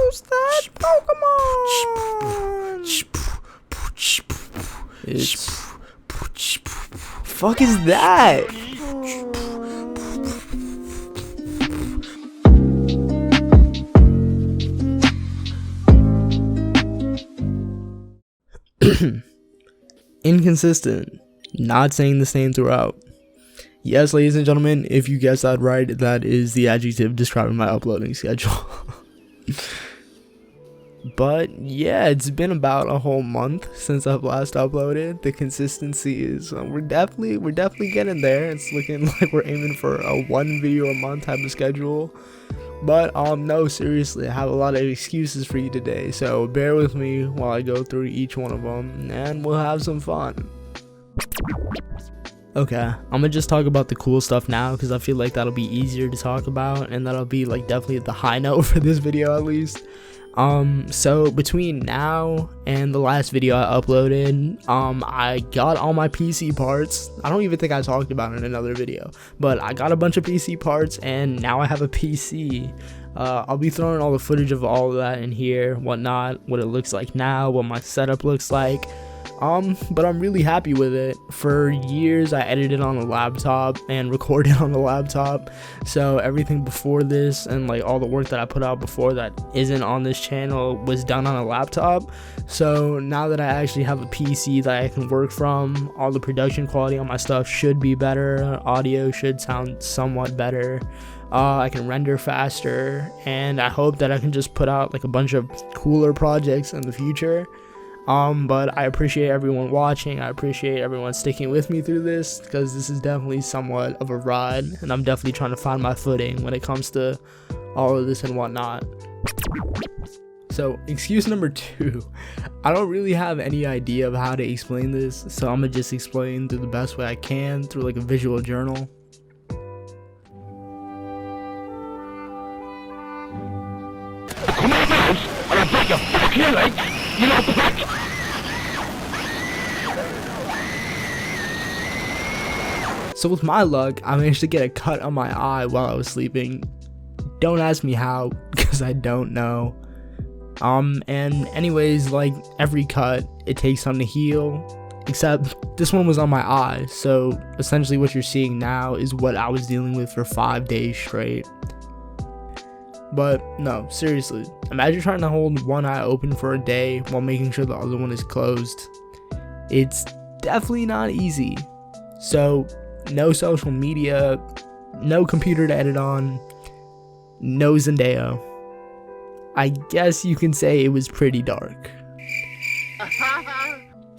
Who's that Pokemon? It's... fuck is that? Inconsistent. Not saying the same throughout. Yes, ladies and gentlemen, if you guessed that right, that is the adjective describing my uploading schedule. But yeah, it's been about a whole month since I've last uploaded. The consistency is we're definitely getting there. It's looking like we're aiming for a 1 video a month type of schedule. But no, seriously, I have a lot of excuses for you today, so bear with me while I go through each one of them and we'll have some fun. Okay, I'm gonna just talk about the cool stuff now because I feel like that'll be easier to talk about, and that'll be like definitely the high note for this video at least. So between now and the last video I uploaded, I got all my PC parts. I don't even think I talked about it in another video, but I got a bunch of PC parts and now I have a PC. I'll be throwing all the footage of all of that in here, whatnot, what it looks like now, what my setup looks like. But I'm really happy with it. For years I edited on a laptop and recorded on the laptop, so everything before this and like all the work that I put out before that isn't on this channel was done on a laptop. So now that I actually have a PC that I can work from, all the production quality on my stuff should be better, audio should sound somewhat better, I can render faster, and I hope that I can just put out like a bunch of cooler projects in the future. But I appreciate everyone watching. I appreciate everyone sticking with me through this, because this is definitely somewhat of a ride, and I'm definitely trying to find my footing when it comes to all of this and whatnot. So, excuse number 2. I don't really have any idea of how to explain this, so I'm gonna just explain through the best way I can through like a visual journal. So with my luck, I managed to get a cut on my eye while I was sleeping. Don't ask me how, because I don't know. And anyways, like every cut, it takes time to heal, except this one was on my eye. So essentially what you're seeing now is what I was dealing with for 5 days straight. But no, seriously, imagine trying to hold one eye open for a day while making sure the other one is closed. It's definitely not easy. So no social media, no computer to edit on, no Zendaya. I guess you can say it was pretty dark.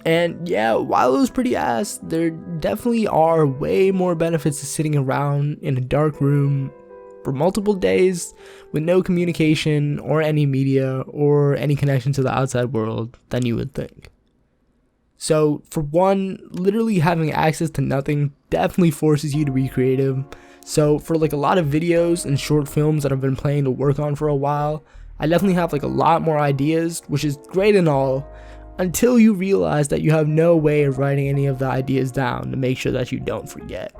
And yeah, while it was pretty ass, there definitely are way more benefits to sitting around in a dark room for multiple days with no communication or any media or any connection to the outside world than you would think. So for one, literally having access to nothing definitely forces you to be creative. So for like a lot of videos and short films that I've been planning to work on for a while, I definitely have like a lot more ideas, which is great and all, until you realize that you have no way of writing any of the ideas down to make sure that you don't forget.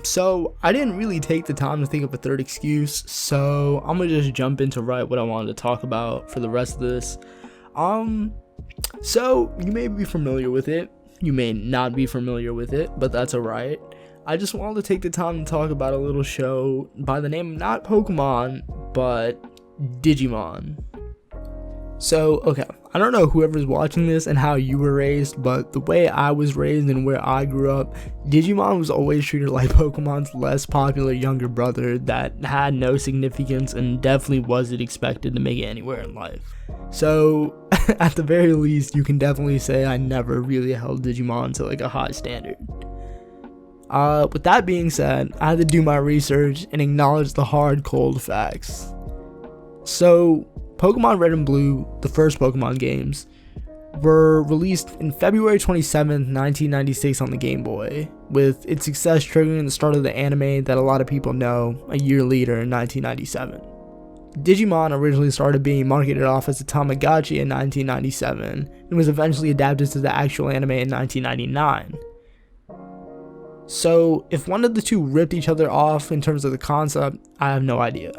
So I didn't really take the time to think of a third excuse, so I'm gonna just jump into what I wanted to talk about for the rest of this. So you may be familiar with it, you may not be familiar with it, but that's alright. I just wanted to take the time to talk about a little show by the name of not Pokemon, but Digimon. So, okay, I don't know whoever's watching this and how you were raised, but the way I was raised and where I grew up, Digimon was always treated like Pokemon's less popular younger brother that had no significance and definitely wasn't expected to make it anywhere in life. So, at the very least, you can definitely say I never really held Digimon to like a high standard. With that being said, I had to do my research and acknowledge the hard, cold facts. So, Pokemon Red and Blue, the first Pokemon games, were released in February 27th, 1996 on the Game Boy, with its success triggering the start of the anime that a lot of people know a year later in 1997. Digimon originally started being marketed off as a Tamagotchi in 1997 and was eventually adapted to the actual anime in 1999. So if one of the two ripped each other off in terms of the concept, I have no idea.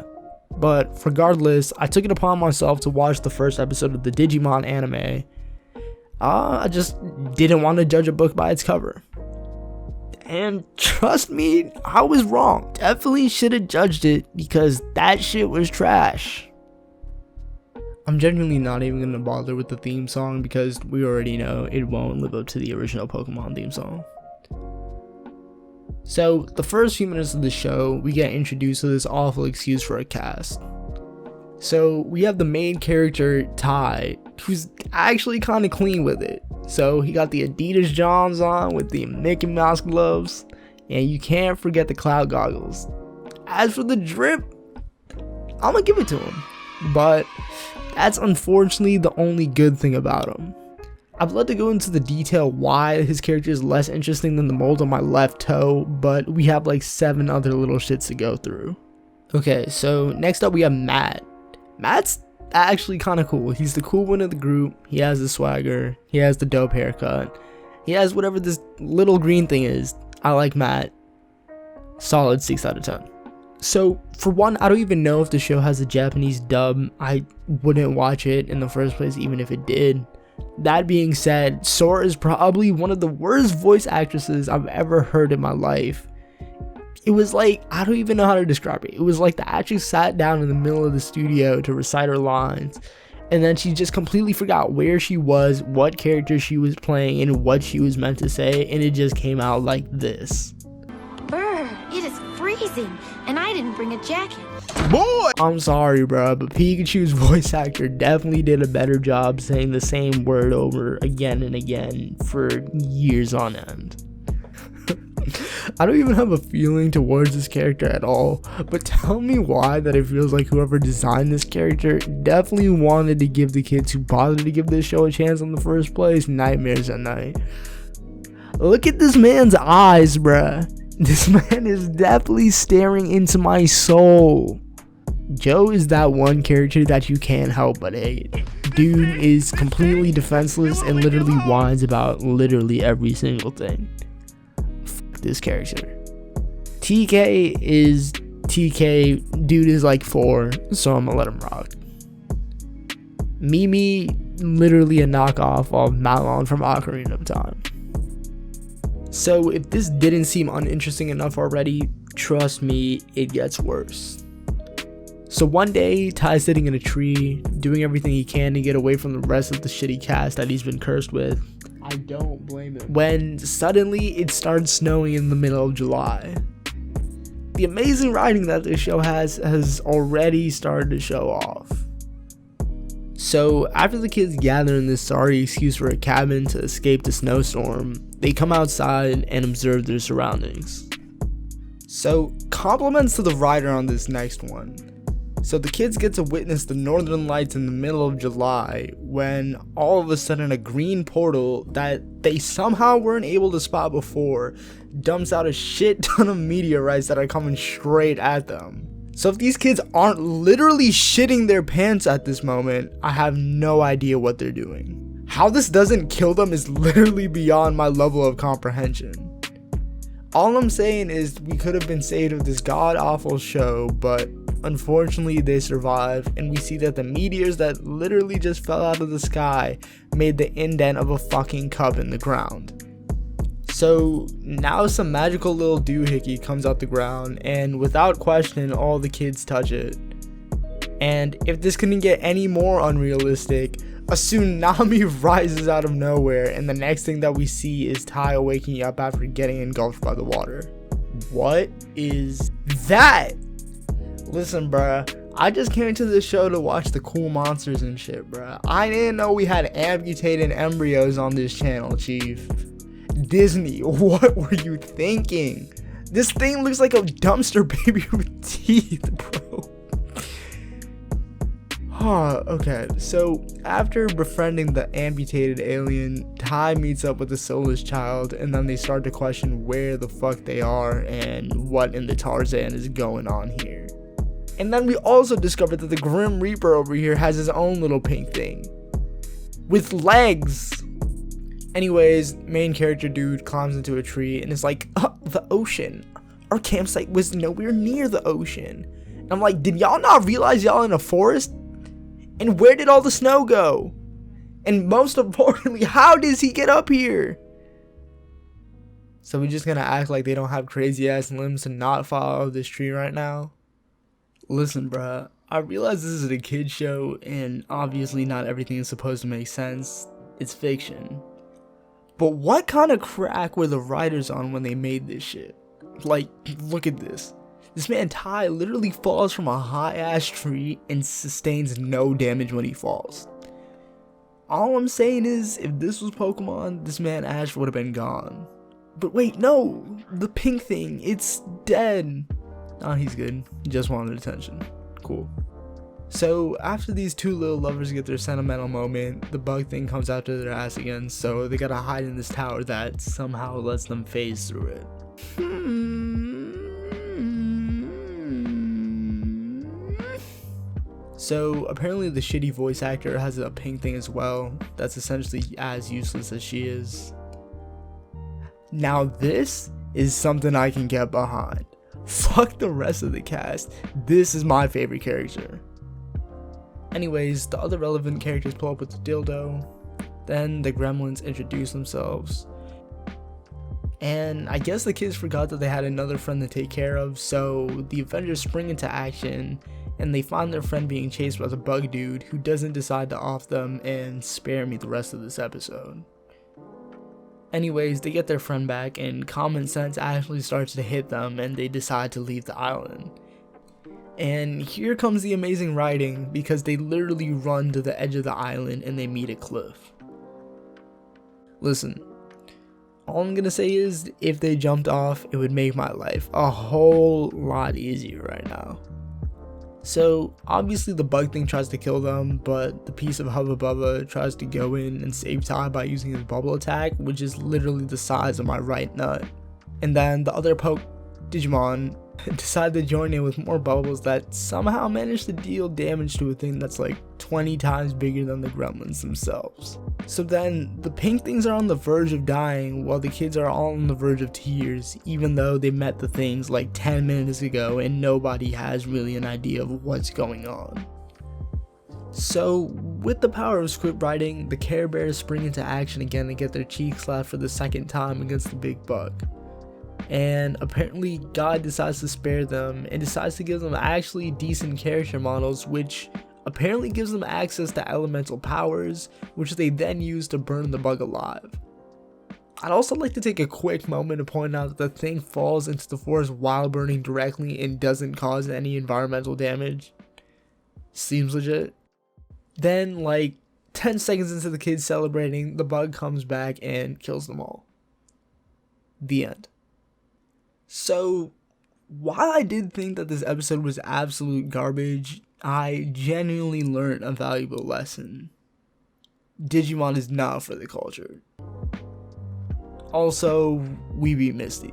But regardless, I took it upon myself to watch the first episode of the Digimon anime. I just didn't want to judge a book by its cover. And trust me, I was wrong. Definitely should have judged it because that shit was trash. I'm genuinely not even going to bother with the theme song because we already know it won't live up to the original Pokemon theme song. So, the first few minutes of the show, we get introduced to this awful excuse for a cast. So, we have the main character, Ty, who's actually kind of clean with it. So, he got the Adidas Johns on with the Mickey Mouse gloves, and you can't forget the cloud goggles. As for the drip, I'm gonna give it to him, but that's unfortunately the only good thing about him. I'd love to go into the detail why his character is less interesting than the mold on my left toe, but we have like 7 other little shits to go through. Okay, so next up we have Matt. Matt's actually kind of cool. He's the cool one of the group. He has the swagger. He has the dope haircut. He has whatever this little green thing is. I like Matt. Solid 6 out of 10. So, for one, I don't even know if the show has a Japanese dub. I wouldn't watch it in the first place even if it did. That being said, Sora is probably one of the worst voice actresses I've ever heard in my life. It was like, I don't even know how to describe it. It was like the actress sat down in the middle of the studio to recite her lines, and then she just completely forgot where she was, what character she was playing, and what she was meant to say, and it just came out like this. Brr, it is freezing, and I didn't bring a jacket. Boy! I'm sorry, bro, but Pikachu's voice actor definitely did a better job saying the same word over again and again for years on end. I don't even have a feeling towards this character at all, but tell me why that it feels like whoever designed this character definitely wanted to give the kids who bothered to give this show a chance in the first place nightmares at night. Look at this man's eyes, bruh. This man is definitely staring into my soul. Joe is that one character that you can't help but hate. Dude is completely defenseless and literally whines about literally every single thing. Fuck this character. TK is TK. Dude is like 4, so I'm gonna let him rock. Mimi, literally a knockoff of Malon from Ocarina of Time. So if this didn't seem uninteresting enough already, trust me, it gets worse. So one day, Ty's sitting in a tree, doing everything he can to get away from the rest of the shitty cast that he's been cursed with. I don't blame him. When suddenly it starts snowing in the middle of July. The amazing writing that this show has already started to show off. So after the kids gather in this sorry excuse for a cabin to escape the snowstorm, they come outside and observe their surroundings. So compliments to the writer on this next one. So the kids get to witness the northern lights in the middle of July when all of a sudden a green portal that they somehow weren't able to spot before dumps out a shit ton of meteorites that are coming straight at them. So if these kids aren't literally shitting their pants at this moment, I have no idea what they're doing. How this doesn't kill them is literally beyond my level of comprehension. All I'm saying is we could have been saved of this god-awful show, but unfortunately they survive, and we see that the meteors that literally just fell out of the sky made the indent of a fucking cup in the ground. So now some magical little doohickey comes out the ground, and without question all the kids touch it. And if this couldn't get any more unrealistic, a tsunami rises out of nowhere, and the next thing that we see is Ty waking up after getting engulfed by the water. What is that? Listen, bruh, I just came to this show to watch the cool monsters and shit, bruh. I didn't know we had amputated embryos on this channel, chief. Disney, what were you thinking? This thing looks like a dumpster baby with teeth, bro. Okay, so after befriending the amputated alien, Ty meets up with the soulless child, and then they start to question where the fuck they are and what in the Tarzan is going on here. And then we also discovered that the Grim Reaper over here has his own little pink thing with legs. Anyways, main character dude climbs into a tree and is like, the ocean. Our campsite was nowhere near the ocean. I'm like, did y'all not realize y'all in a forest? And where did all the snow go? And most importantly, how does he get up here? So we just gonna act like they don't have crazy ass limbs to not fall out of this tree right now? Listen, bruh, I realize this is a kid show and obviously not everything is supposed to make sense. It's fiction. But what kind of crack were the writers on when they made this shit? Like, look at this. This man Ty literally falls from a high ass tree and sustains no damage when he falls. All I'm saying is, if this was Pokemon, this man Ash would have been gone. But wait, no, the pink thing, it's dead. Oh, he's good. He just wanted attention. Cool. So after these two little lovers get their sentimental moment, the bug thing comes after their ass again, so they gotta hide in this tower that somehow lets them phase through it. So apparently the shitty voice actor has a pink thing as well that's essentially as useless as she is. Now this is something I can get behind. Fuck the rest of the cast, this is my favorite character. Anyways, the other relevant characters pull up with the dildo, then the gremlins introduce themselves. And I guess the kids forgot that they had another friend to take care of, so the Avengers spring into action and they find their friend being chased by the bug dude who doesn't decide to off them and spare me the rest of this episode. Anyways, they get their friend back and common sense actually starts to hit them and they decide to leave the island. And here comes the amazing writing because they literally run to the edge of the island and they meet a cliff. Listen, all I'm gonna say is if they jumped off, it would make my life a whole lot easier right now. So obviously the bug thing tries to kill them, but the piece of Hubba Bubba tries to go in and save Ty by using his bubble attack, which is literally the size of my right nut. And then the other Digimon decide to join in with more bubbles that somehow manage to deal damage to a thing that's like 20 times bigger than the gremlins themselves. So then the pink things are on the verge of dying while the kids are all on the verge of tears, even though they met the things like 10 minutes ago and nobody has really an idea of what's going on. So with the power of script writing, the Care Bears spring into action again and get their cheeks slapped for the second time against the big bug. And apparently God decides to spare them and decides to give them actually decent character models, which apparently gives them access to elemental powers, which they then use to burn the bug alive. I'd also like to take a quick moment to point out that the thing falls into the forest while burning directly and doesn't cause any environmental damage. Seems legit. Then like 10 seconds into the kids celebrating, the bug comes back and kills them all. The end. So, while I did think that this episode was absolute garbage, I genuinely learned a valuable lesson. Digimon is not for the culture. Also, we beat Misty.